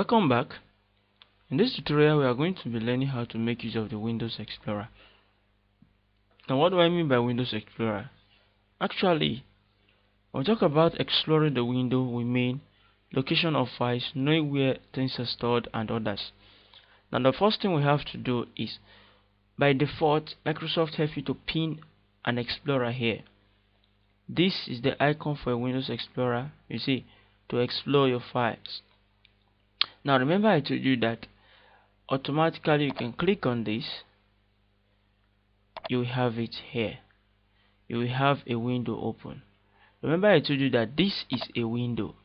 Welcome back. In this tutorial we are going to be learning how to make use of the Windows Explorer. Now what do I mean by Windows Explorer? Actually, when we talk about exploring the window, we mean location of files, knowing where things are stored and others. Now the first thing we have to do is, by default, Microsoft helps you to pin an Explorer here. This is the icon for a Windows Explorer, you see, to explore your files. Now remember I told you that automatically you can click on this, you will have it here. You will have a window open. Remember I told you that this is a window.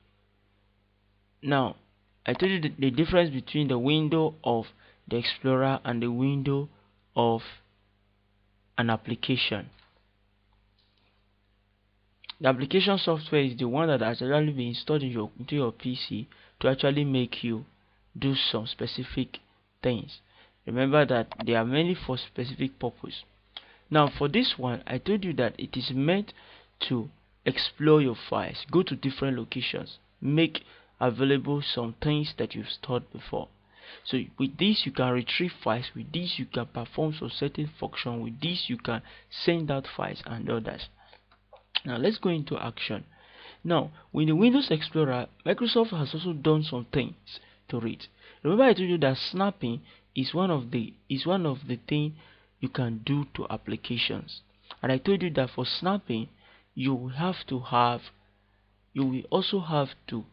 Now I told you the difference between the window of the Explorer and the window of an application. The application software is the one that has actually been installed into your PC to actually make you do some specific things. Remember that they are mainly for specific purpose. Now for this one, I told you that it is meant to explore your files, go to different locations, make available some things that you've stored before. So with this you can retrieve files, with this you can perform some certain function, with this you can send out files and others. Now let's go into action. Now with the Windows Explorer, Microsoft has also done some things to it. Remember I told you that snapping is one of the things you can do to applications, and I told you that for snapping you will also have to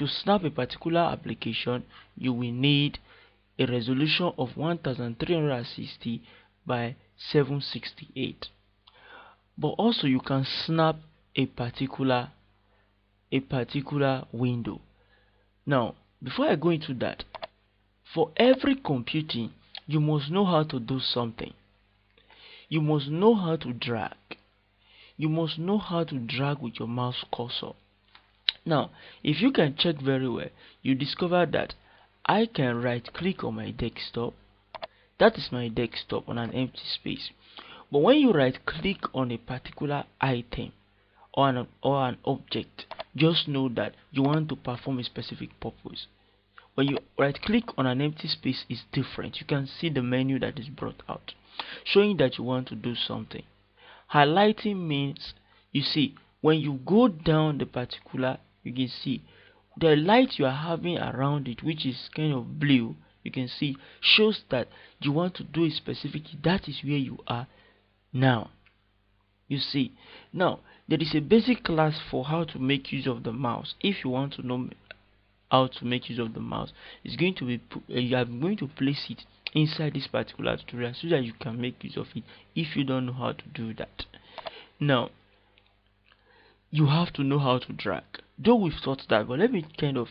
snap a particular application, you will need a resolution of 1360 by 768. But also you can snap a particular window. Now before I go into that, for every computing you must know how to do something. You must know how to drag. You must know how to drag with your mouse cursor. Now if you can check very well, you discover that I can right click on my desktop. That is my desktop on an empty space. But when you right click on a particular item or an object, just know that you want to perform a specific purpose. When you right click on an empty space, is different. You can see the menu that is brought out, showing that you want to do something. Highlighting means, you see, when you go down the particular, you can see the light you are having around it, which is kind of blue, you can see, shows that you want to do a specific, that is where you are now. You see, now there is a basic class for how to make use of the mouse. If you want to know how to make use of the mouse, it's going to be I'm going to place it inside this particular tutorial so that you can make use of it if you don't know how to do that. Now you have to know how to drag, though we've taught that, but let me kind of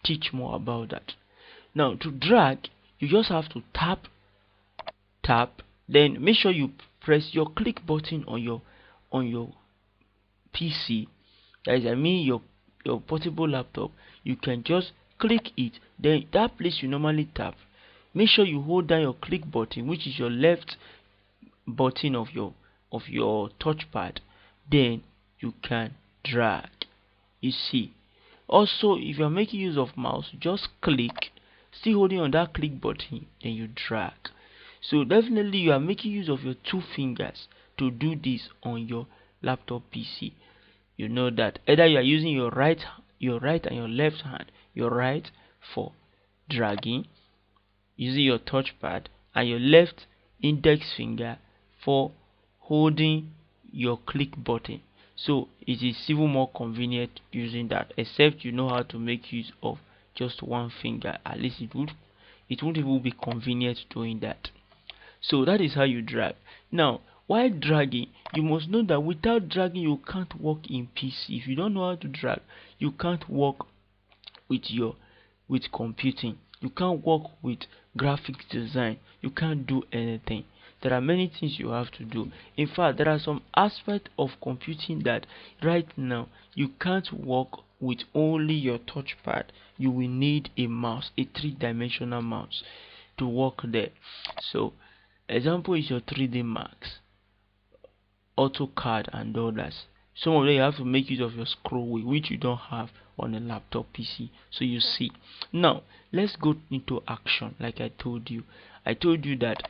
teach more about that. Now to drag, you just have to tap, then make sure you press your click button on your PC, that is, I mean your portable laptop. You can just click it, then that place you normally tap, make sure you hold down your click button, which is your left button of your touchpad, then you can drag. You see, also if you are making use of mouse, just click, still holding on that click button, then you drag. So definitely you are making use of your two fingers to do this on your laptop PC. You know that either you are using your right and your left hand, your right for dragging using your touchpad, and your left index finger for holding your click button. So it is even more convenient using that, except you know how to make use of just one finger. At least it won't even be convenient doing that. So that is how you drag. Now while dragging, you must know that without dragging you can't work in PC. If you don't know how to drag, you can't work with computing. You can't work with graphics design. You can't do anything. There are many things you have to do. In fact, there are some aspects of computing that right now you can't work with only your touchpad. You will need a mouse, a three-dimensional mouse, to work there. So example is your 3D Max, AutoCAD and others. Some of them you have to make use of your scroll wheel, which you don't have on a laptop PC. So you see. Now let's go into action. Like I told you that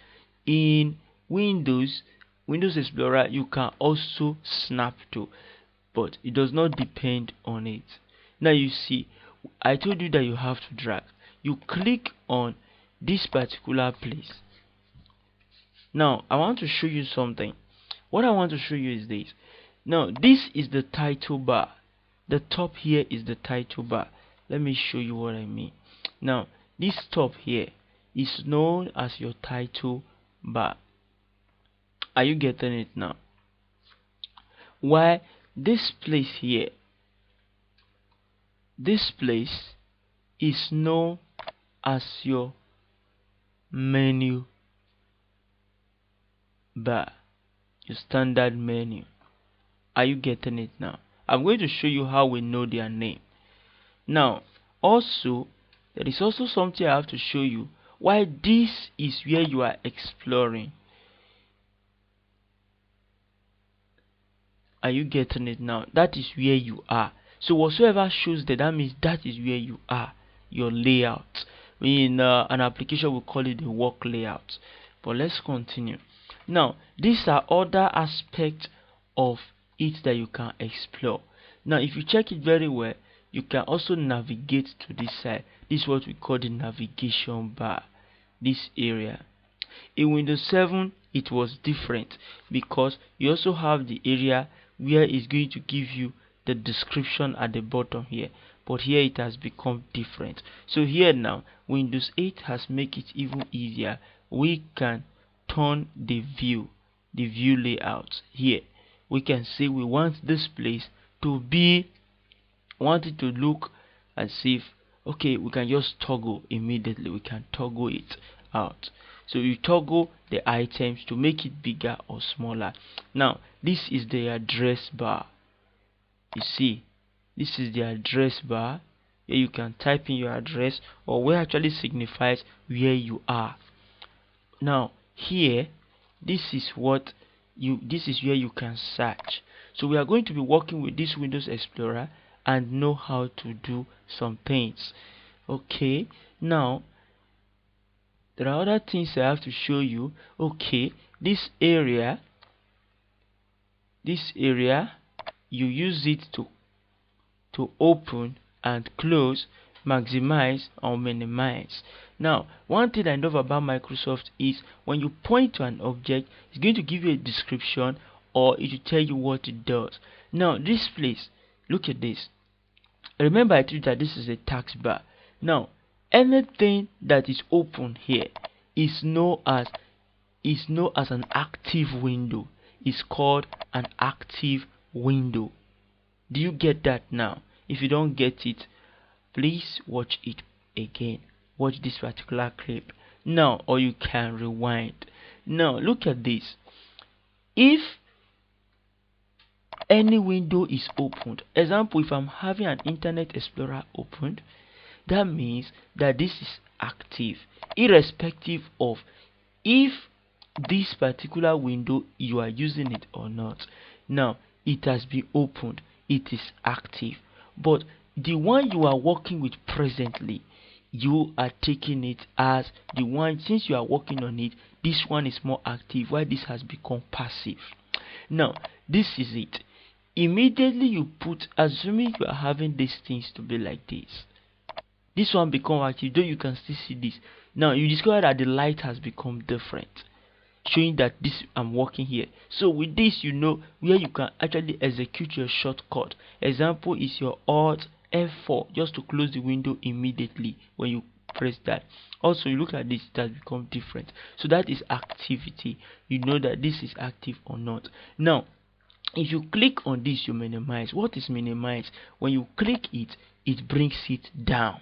in Windows Explorer you can also snap to, but it does not depend on it. Now you see, I told you that you have to drag. You click on this particular place. Now I want to show you something. What I want to show you is this. Now this is the title bar. The top here is the title bar. Let me show you what I mean. Now this top here is known as your title bar. Are you getting it now? Why this place here, this place is known as your menu bar, your standard menu. Are you getting it now? I'm going to show you how we know their name. Now also there is also something I have to show you. Why this is where you are exploring. Are you getting it now? That is where you are. So whatsoever shows that means that is where you are. Your layout. In an application we call it the work layout. But let's continue. Now these are other aspects of it that you can explore. Now if you check it very well, you can also navigate to this side. This is what we call the navigation bar. This area. In Windows 7 it was different, because you also have the area where it's going to give you the description at the bottom here, but here it has become different. So here now Windows 8 has made it even easier. We can turn the view layout. Here we can say we want this place to be, want it to look as if, okay, we can just toggle immediately. We can toggle it out. So you toggle the items to make it bigger or smaller. Now this is the address bar. You see, this is the address bar where you can type in your address, or where actually signifies where you are. Now here, this is where you can search. So we are going to be working with this Windows Explorer and know how to do some things. Okay, now there are other things I have to show you. Okay, this area you use it to open and close, maximize or minimize. Now one thing I know about Microsoft is when you point to an object, it's going to give you a description, or it will tell you what it does. Now this place, look at this. Remember I told you that this is a taskbar. Now anything that is open here is known as an active window. It's called an active window. Do you get that now? If you don't get it, please watch it again. Watch this particular clip now, or you can rewind. Now look at this. If any window is opened, example, if I'm having an Internet Explorer opened, that means that this is active, irrespective of if this particular window you are using it or not. Now it has been opened, it is active. But the one you are working with presently, you are taking it as the one, since you are working on it, this one is more active, while this has become passive. Now this is it. Immediately you put, assuming you are having these things to be like this one become active, though you can still see this. Now you discover that the light has become different, showing that this I'm working here. So with this, you know where you can actually execute your shortcut. Example is your Alt F4 just to close the window immediately when you press that. Also you look at this, it has become different. So that is activity. You know that this is active or not. Now if you click on this, you minimize. What is minimize? When you click it, it brings it down.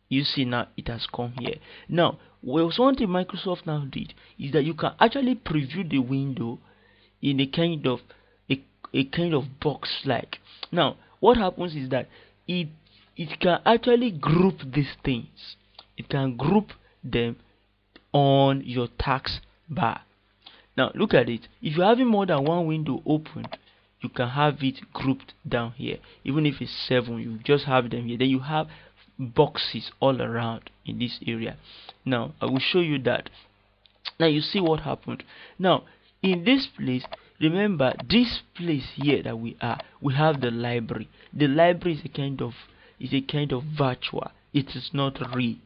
You see now it has come here. Now one thing Microsoft now did is that you can actually preview the window in a kind of box like. Now what happens is that it can actually group these things. It can group them on your task bar. Now look at it. If you're having more than one window open, you can have it grouped down here. Even if it's 7, you just have them here. Then you have boxes all around in this area. Now I will show you that. Now you see what happened. Now in this place, remember this place here that we have the library. The library is a kind of virtual. It is not real.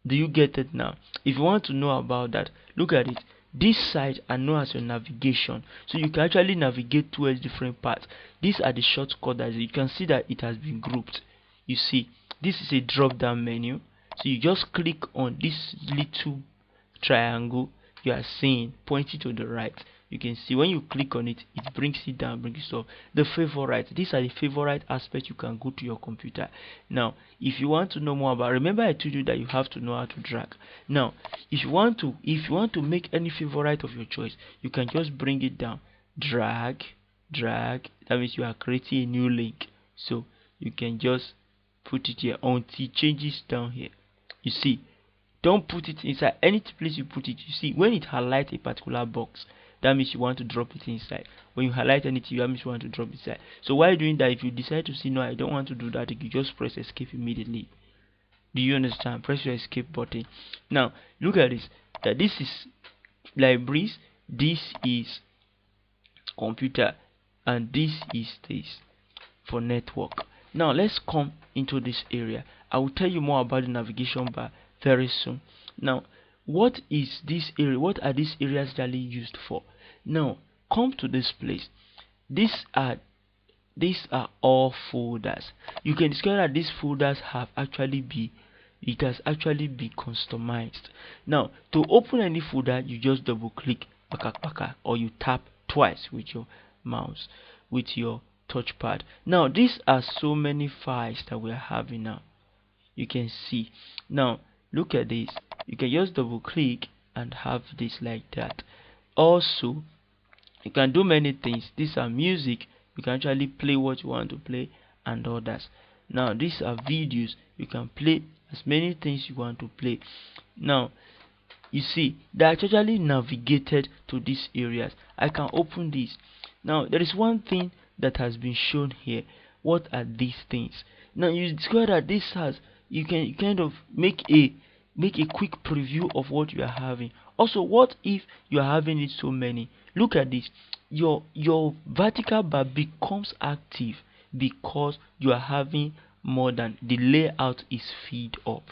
Do you get it now? If you want to know about that, look at it. This side are known as your navigation, so you can actually navigate towards different parts. These are the shortcuts. That you can see that it has been grouped. You see, this is a drop down menu, so you just click on this little triangle you are seeing pointing to the right. You can see when you click on it, it brings it down, brings it up. The favorite, these are the favorite aspects you can go to your computer. Now if you want to know more about, remember I told you that you have to know how to drag. Now if you want to make any favorite of your choice, you can just bring it down, drag. That means you are creating a new link, so you can just put it here until it changes down here. You see, don't put it inside any place you put it. You see, when it highlights a particular box, that means you want to drop it inside. When you highlight anything, that means you want to drop it inside. So while doing that, if you decide to say no, I don't want to do that, you just press escape immediately. Do you understand? Press your escape button. Now look at this. That this is libraries, this is computer, and this is this for network. Now let's come into this area. I will tell you more about the navigation bar very soon. Now what is this area? What are these areas really used for? Now come to this place. These are all folders. You can discover that these folders have actually been customized. Now to open any folder, you just double click or you tap twice with your mouse, with your touchpad. Now these are so many files that we are having now. You can see. Now look at this. You can just double click and have this like that. Also you can do many things. These are music. You can actually play what you want to play and others. Now these are videos. You can play as many things you want to play. Now you see they are actually navigated to these areas. I can open this. Now there is one thing that has been shown here. What are these things? Now you discover that this has, you can kind of make a quick preview of what you are having. Also, what if you are having it so many? Look at this. Your vertical bar becomes active because you are having more than the layout is filled up.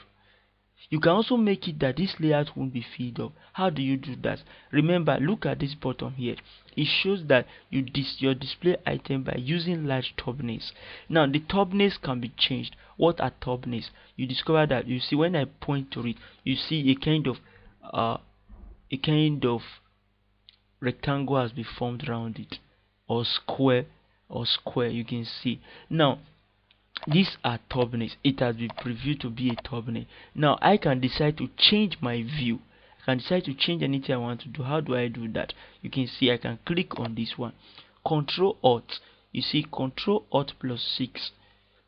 You can also make it that this layout won't be filled up. How do you do that? Remember, look at this bottom here. It shows that your display item by using large thumbnails. Now the thumbnails can be changed. What are thumbnails? You discover that, you see, when I point to it, you see a kind of rectangle has been formed around it, or square. You can see. Now these are thumbnails. It has been previewed to be a thumbnail. Now I can decide to change my view. I can decide to change anything I want to do. How do I do that? You can see I can click on this one. Control Alt. You see, Control Alt plus 6.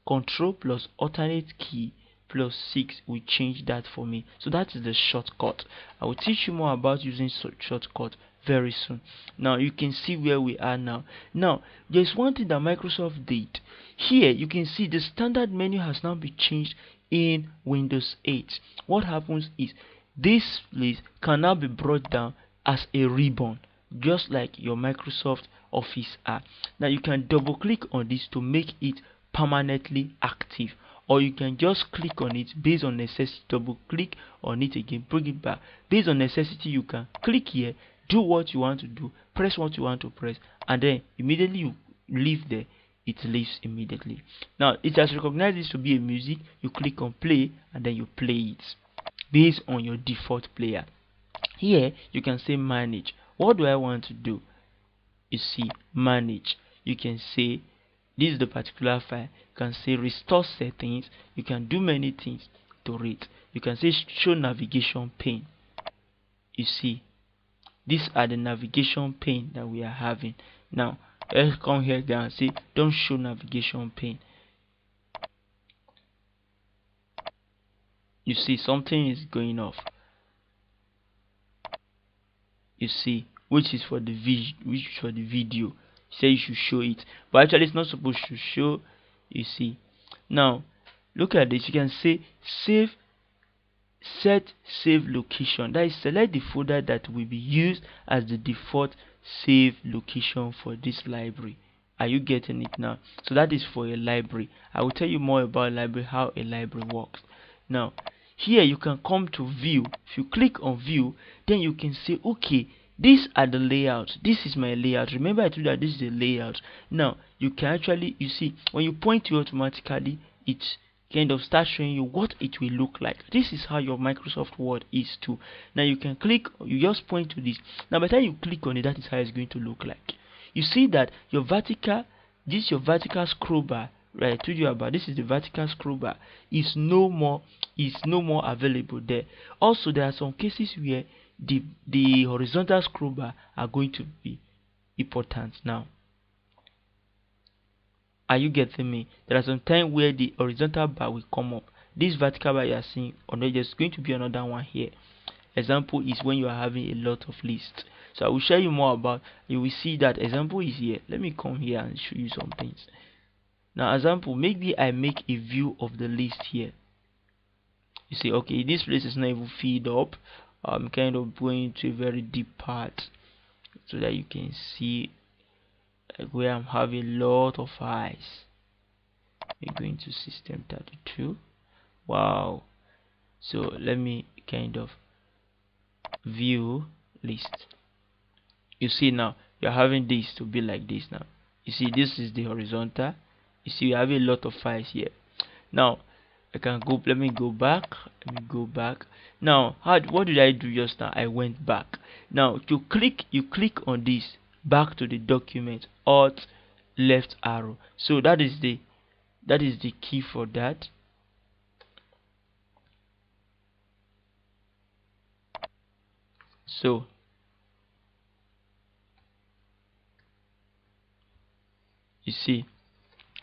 Control plus alternate key plus 6 will change that for me. So that is the shortcut. I will teach you more about using shortcut very soon. Now you can see where we are now. Now there's one thing that Microsoft did. Here you can see the standard menu has now been changed in Windows 8. What happens is this place can now be brought down as a ribbon, just like your Microsoft Office app. Now you can double click on this to make it permanently active, or you can just click on it based on necessity. Double click on it again, bring it back. Based on necessity, you can click here, do what you want to do, press what you want to press, and then immediately you leave there, it leaves immediately. Now it has recognized this to be a music. You click on play and then you play it based on your default player. Here you can say manage. What do I want to do? You see, manage. You can say this is the particular file. You can say restore settings. You can do many things to it. You can say show navigation pane. You see, these are the navigation pane that we are having. Now let's come here down and say don't show navigation pane. You see something is going off. You see, which is for the video. say you should show it, but actually it's not supposed to show. You see, now look at this. You can say save, set save location. That is, select the folder that will be used as the default save location for this library. Are you getting it now? So that is for a library. I will tell you more about library, how a library works. Now here you can come to view. If you click on view, then you can say, okay, these are the layouts. This is my layout. Remember I told you that this is the layout. Now you can actually, you see, when you point to it, automatically it kind of start showing you what it will look like. This is how your Microsoft Word is too. Now you can click, you just point to this. Now by the time you click on it, that is how it's going to look like. You see that your vertical, this is your vertical scroll bar, right? I told you about this is the vertical scroll bar, is no more available there. Also, there are some cases where the horizontal scroll bar are going to be important. Now are you getting me? There are some times where the horizontal bar will come up. This vertical bar you are seeing, or there's going to be another one here. Example is when you are having a lot of lists. So I will show you more about. You will see that example is here. Let me come here and show you some things. Now example, maybe I make a view of the list here. You see, okay, this place is not even filled up. I'm kind of going to a very deep part so that you can see like where I'm having a lot of eyes. We're going to system 32. Wow. So let me kind of view list. You see now you're having this to be like this. Now you see this is the horizontal. You see you have a lot of files here. Now I can go, let me go back. Now what did I do just now? I went back. Now you click on this back to the document, alt left arrow. So that is the key for that. So you see,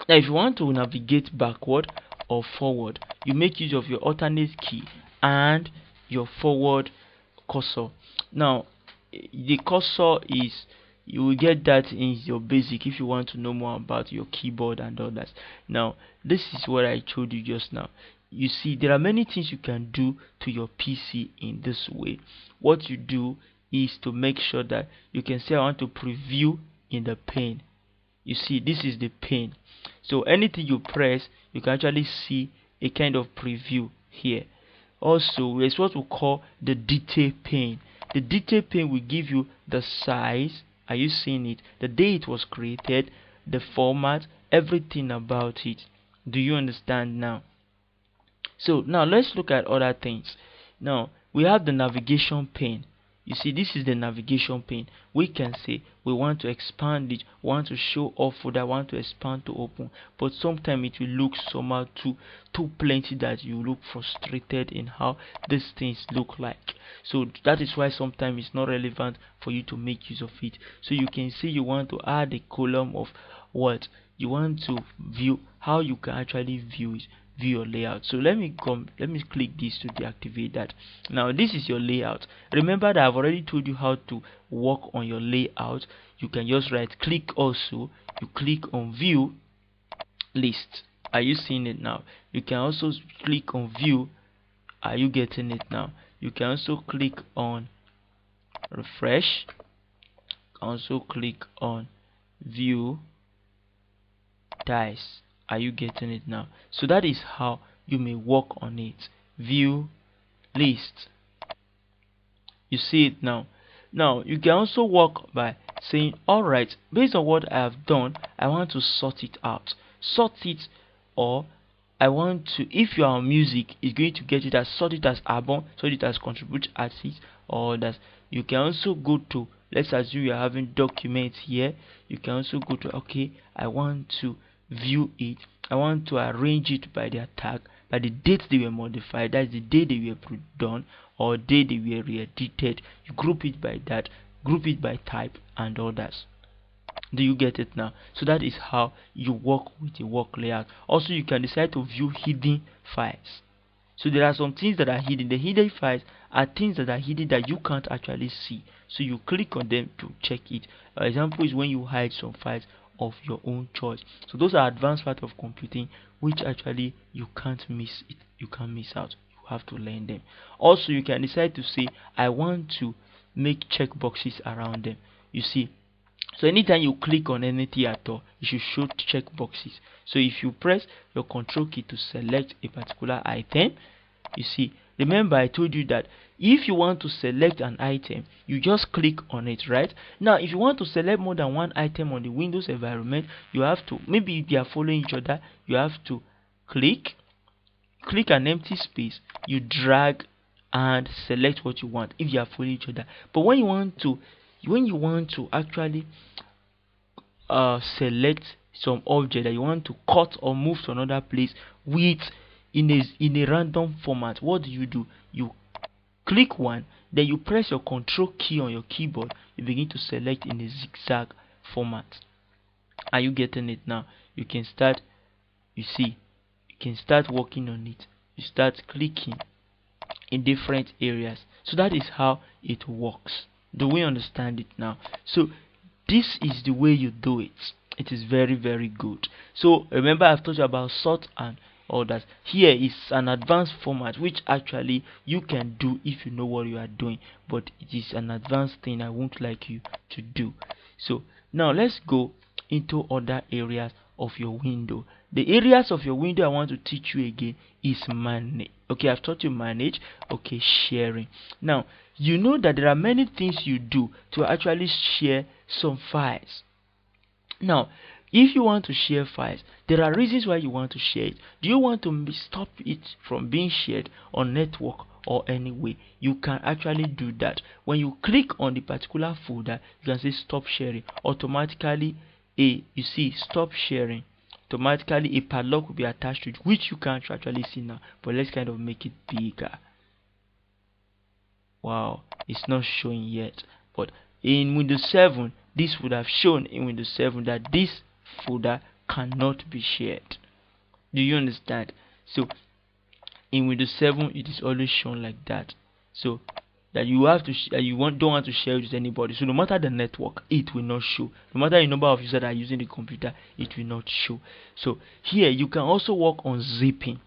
now if you want to navigate backward or forward, you make use of your alternate key and your forward cursor. Now the cursor is, you will get that in your basic if you want to know more about your keyboard and all that. Now this is what I told you just now. You see, there are many things you can do to your PC in this way. What you do is to make sure that you can say I want to preview in the pane. You see, this is the pane. So anything you press, you can actually see a kind of preview here. Also, there's what we call the detail pane. The detail pane will give you the size. Are you seeing it? The day it was created, the format, everything about it. Do you understand now? So now let's look at other things. Now we have the navigation pane. You see, this is the navigation pane. We can say we want to expand it, want to show off folder, want to expand to open, but sometimes it will look somehow too plenty that you look frustrated in how these things look like. So that is why sometimes it's not relevant for you to make use of it. So you can see you want to add a column of what you want to view, how you can actually view it, view your layout. So let me click this to deactivate that. Now this is your layout. Remember that I've already told you how to work on your layout. You can just right click, also you click on view list. Are you seeing it now? You can also click on view. Are you getting it now? You can also click on refresh, also click on view dice. Are you getting it now? So that is how you may work on it. View list. You see it now. Now you can also work by saying, alright, based on what I have done, I want to sort it out. Sort it, or I want to, if you are on music, it's going to get it as, sort it as album, sort it as contribute artist, or that. You can also go to, let's assume you are having documents here. You can also go to, okay, I want to view it, I want to arrange it by their tag, by the date they were modified, that's the day they were done, or day they were re-edited. You group it by that, group it by type and others. Do you get it now? So that is how you work with the work layout. Also, you can decide to view hidden files. So there are some things that are hidden. The hidden files are things that are hidden that you can't actually see. So you click on them to check it. An example is when you hide some files of your own choice. So those are advanced part of computing which actually you can't miss it. You can't miss out. You have to learn them. Also, you can decide to say, I want to make checkboxes around them. You see, so anytime you click on anything at all, you should show checkboxes. So if you press your control key to select a particular item, you see, remember I told you that if you want to select an item, you just click on it, right? Now if you want to select more than one item on the Windows environment, you have to, maybe if they are following each other, you have to click an empty space, you drag and select what you want if you are following each other. But when you want to actually select some object that you want to cut or move to another place with in a random format, what do? You click one, then you press your control key on your keyboard, you begin to select in a zigzag format. Are you getting it now? You can start, you see, you can start working on it. You start clicking in different areas. So that is how it works. Do we understand it now? So this is the way you do it. It is very, very good. So remember, I've told you about sort and all that. Here is an advanced format which actually you can do if you know what you are doing, but it is an advanced thing I won't like you to do. So now let's go into other areas of your window. The areas of your window I want to teach you again is manage. Okay, I've taught you manage. Okay, sharing. Now you know that there are many things you do to actually share some files. Now if you want to share files, there are reasons why you want to share it. Do you want to stop it from being shared on network or anyway? You can actually do that. When you click on the particular folder, you can say stop sharing. Automatically you see stop sharing. Automatically a padlock will be attached to it, which you can't actually see now. But let's kind of make it bigger. Wow, it's not showing yet. But in Windows 7, this would have shown in Windows 7 that this folder cannot be shared. Do you understand? So in Windows 7 it is always shown like that, so that you have to don't want to share it with anybody. So no matter the network, it will not show. No matter the number of users that are using the computer, it will not show. So here you can also work on zipping.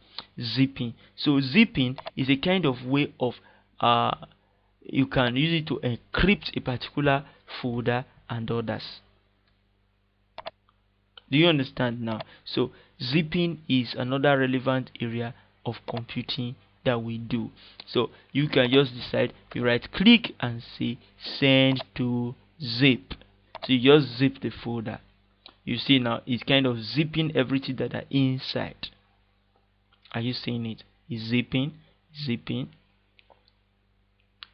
So zipping is a kind of way of you can use it to encrypt a particular folder and others. Do you understand now? So zipping is another relevant area of computing that we do. So you can just decide, you right click and say send to zip. So you just zip the folder. You see now it's kind of zipping everything that are inside. Are you seeing it? It's zipping.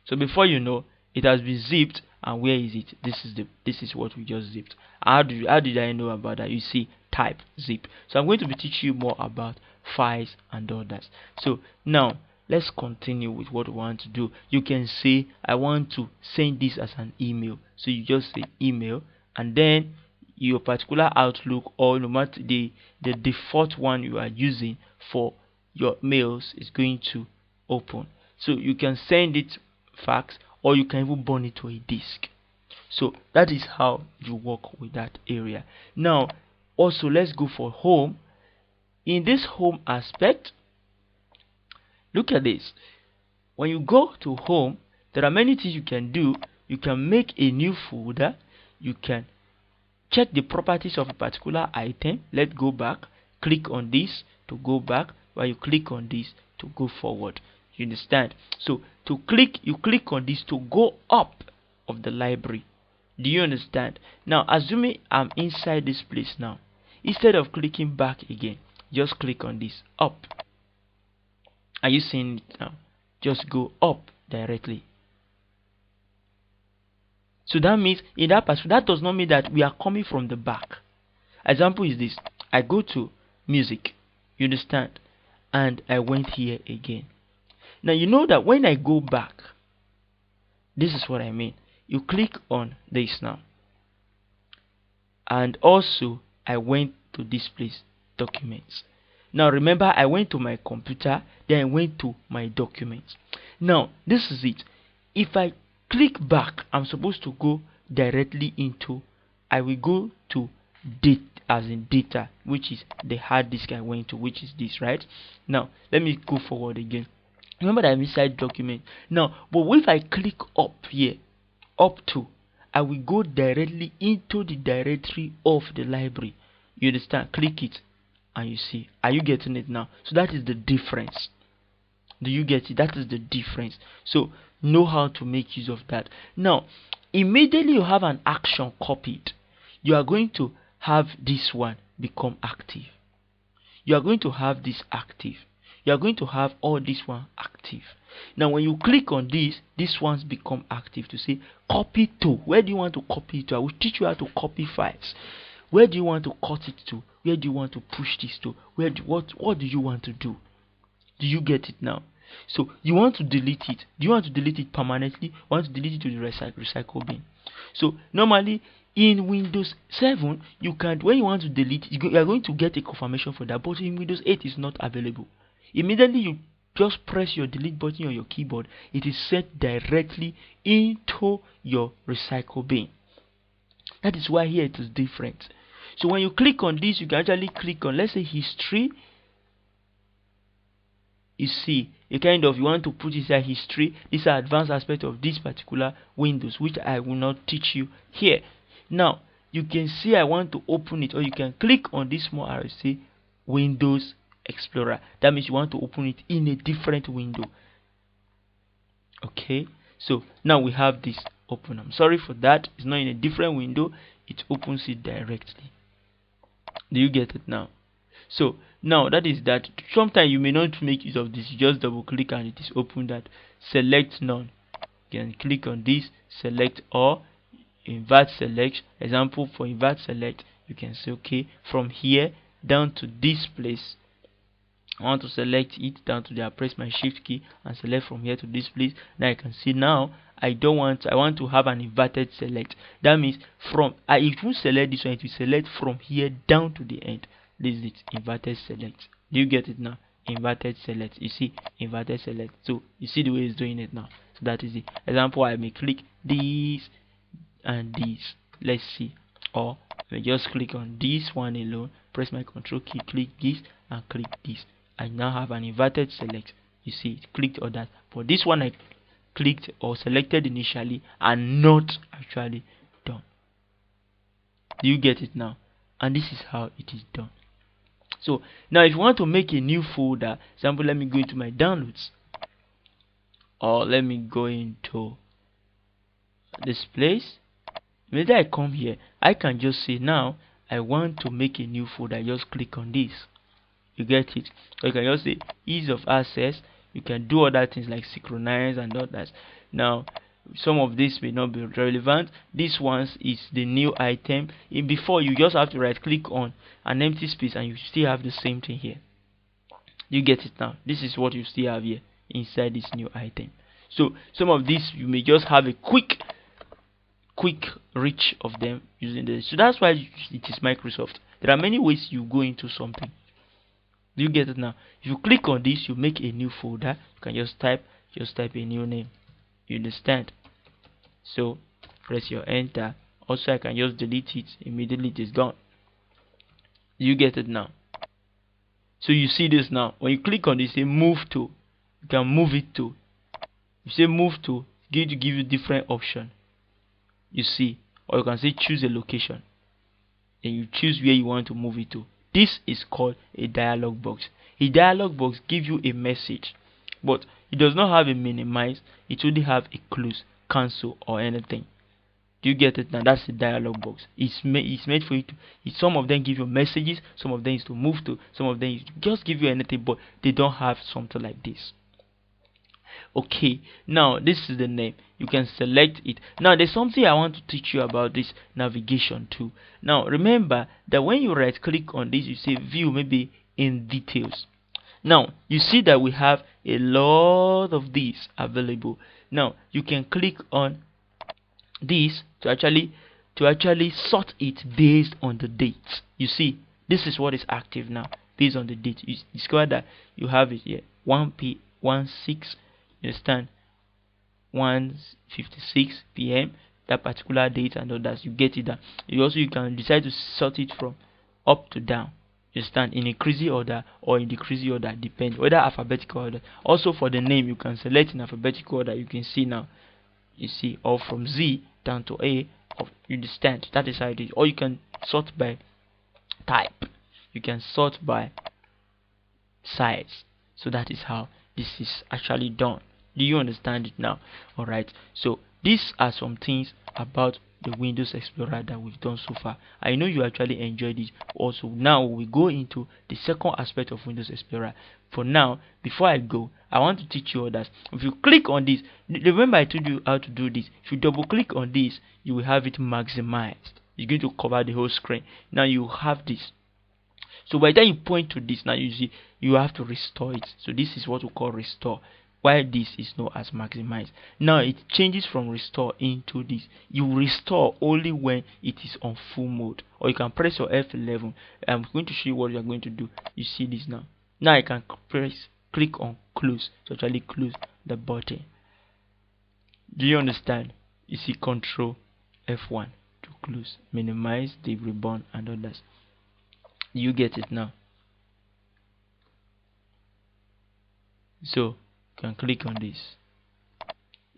So before you know, it has been zipped. And where is it? This is what we just zipped. How did I know about that? You see, type zip. So I'm going to be teaching you more about files and others. So now let's continue with what we want to do. You can say I want to send this as an email. So you just say email, and then your particular Outlook, or no matter the default one you are using for your mails, is going to open. So you can send it fax, or you can even burn it to a disk. So that is how you work with that area. Now also let's go for home. In this home aspect, look at this. When you go to home, there are many things you can do. You can make a new folder. You can check the properties of a particular item. Let's go back. Click on this to go back, while you click on this to go forward. You understand? So to click, you click on this to go up of the library. Do you understand? Now assuming I'm inside this place now, instead of clicking back again, just click on this up. Are you seeing it now? Just go up directly. So that means in that part, that does not mean that we are coming from the back. Example is this. I go to music, you understand, and I went here again. Now you know that when I go back, this is what I mean. You click on this now, and also I went to this place, documents. Now remember, I went to my computer, then I went to my documents. Now this is it. If I click back, I'm supposed to go directly into, I will go to date as in data, which is the hard disk I went to, which is this, right? Now let me go forward again. Remember that I'm inside document. Now, but if I click up here, up to, I will go directly into the directory of the library. You understand? Click it and you see. Are you getting it now? So that is the difference. Do you get it? That is the difference. So know how to make use of that. Now immediately you have an action copied, you are going to have this one become active. You are going to have this active. You are going to have all this one active. Now when you click on this, these ones become active to say copy to. Where do you want to copy it to? I will teach you how to copy files. Where do you want to cut it to? Where do you want to push this to? What do you want to do? Do you get it now? So you want to delete it. Do you want to delete it permanently? You want to delete it to the recycle bin. So normally in Windows 7, you can, when you want to delete it, you are going to get a confirmation for that. But in Windows 8, it's not available. Immediately you just press your delete button on your keyboard, it is set directly into your recycle bin. That is why here it is different. So when you click on this, you can actually click on, let's say, history. You see, you want to put inside history. These are advanced aspects of this particular Windows, which I will not teach you here. Now you can see I want to open it, or you can click on this small arrow, say Windows Explorer. That means you want to open it in a different window. Okay, so now we have this open. I'm sorry for that, it's not in a different window, it opens it directly. Do you get it now? So now that is that. Sometimes you may not make use of this. You just double click and it is open. That select none. You can click on this, select all, invert select. Example for invert select, you can say okay, from here down to this place I want to select it down to there. Press my shift key and select from here to this place. Now I can see now I want to have an inverted select. That means from if you select this one, it will select from here down to the end. This is it, inverted select. Do you get it now? Inverted select. You see, inverted select. So you see the way it's doing it now. So that is the example. I may click this and this. Let's see. Or I may just click on this one alone. Press my control key, click this and click this. I now have an inverted select. You see, it clicked on that. But this one I clicked or selected initially and not actually done. Do you get it now? And this is how it is done. So now if you want to make a new folder, example, let me go into my downloads, or let me go into this place. Maybe I come here, I can just say now I want to make a new folder. Just click on this. You get it? Or you can just say ease of access. You can do other things like synchronize and others. Now some of this may not be relevant. This one is the new item. Before, you just have to right click on an empty space and you still have the same thing here. You get it now? This is what you still have here inside this new item. So some of these you may just have a quick reach of them using this. So that's why it is Microsoft. There are many ways you go into something. Do you get it now? If you click on this, you make a new folder. You can just type a new name. You understand? So press your enter. Also I can just delete it. Immediately it is gone. Do you get it now? So you see this now. When you click on this, say move to. You can move it to. You say move to, it's going to give you different option. You see, or you can say choose a location. Then you choose where you want to move it to. This is called a dialog box. A dialog box gives you a message, but it does not have a minimize. It only have a close, cancel, or anything. Do you get it now? That's a dialog box. It's made for you to. Some of them give you messages. Some of them is to move to. Some of them just give you anything, but they don't have something like this. Okay, now this is the name. You can select it. Now there's something I want to teach you about this navigation too. Now remember that when you right click on this, you say view maybe in details. Now you see that we have a lot of these available. Now you can click on this to actually sort it based on the dates. You see, this is what is active now. based on the date. You discover that you have it here 1 6, you understand, 1:56 p.m. that particular date and others. You get it down. You can decide to sort it from up to down. You understand, in increasing order or in decreasing order, depends whether alphabetical order. Also for the name, you can select in alphabetical order. You can see now. You see, or from Z down to A. You understand? That is how it is. Or you can sort by type. You can sort by size. So that is how this is actually done. Do you understand it now? Alright, so these are some things about the Windows Explorer that we've done so far. I know you actually enjoyed it. Also, now we go into the second aspect of Windows Explorer. For now, before I go, I want to teach you others. If you click on this, remember I told you how to do this. If you double click on this, you will have it maximized. It's going to cover the whole screen. Now you have this. So by the time you point to this, now you see you have to restore it. So this is what we call restore, while this is known as maximize. Now it changes from restore into this. You restore only when it is on full mode, or you can press your F11. I'm going to show you what you are going to do. You see this now. Now I can click on close to actually close the button. Do you understand? You see Control F1 to close, minimize, the ribbon and others. You get it now. So you can click on this.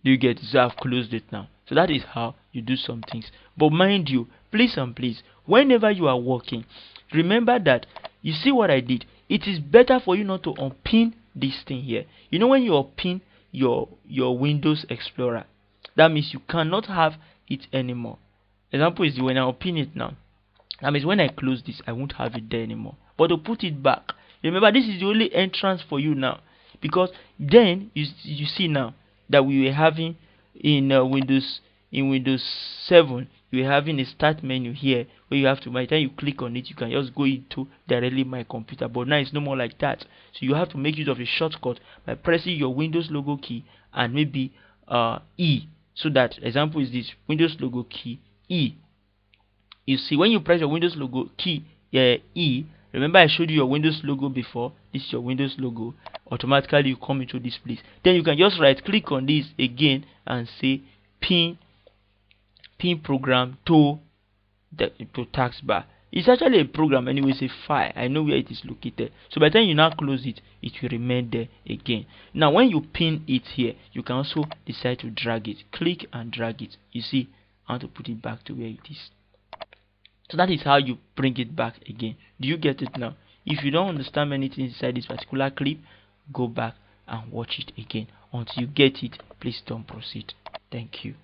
You get it. So I've closed it now. So that is how you do some things. But mind you, please and please, whenever you are working, remember that you see what I did. It is better for you not to unpin this thing here. You know, when you unpin your Windows Explorer, that means you cannot have it anymore. Example is when I unpin it now. That means when I close this, I won't have it there anymore. But to put it back, remember this is the only entrance for you now, because then you see now that we were having in Windows 7, you were having a start menu here where you have to, by the time you click on it, you can just go into directly my computer. But now it's no more like that. So you have to make use of a shortcut by pressing your Windows logo key and maybe E. So that example is this Windows logo key E. You see, when you press your Windows logo key E, remember I showed you your Windows logo before. This is your Windows logo. Automatically you come into this place. Then you can just right click on this again and say pin program to taskbar. It's actually a program anyway, it's a file. I know where it is located. So by the time you now close it, it will remain there again. Now when you pin it here, you can also decide to drag it. Click and drag it. You see, I want to put it back to where it is. So that is how you bring it back again. Do you get it now? If you don't understand many things inside this particular clip, go back and watch it again. Until you get it, please don't proceed. Thank you.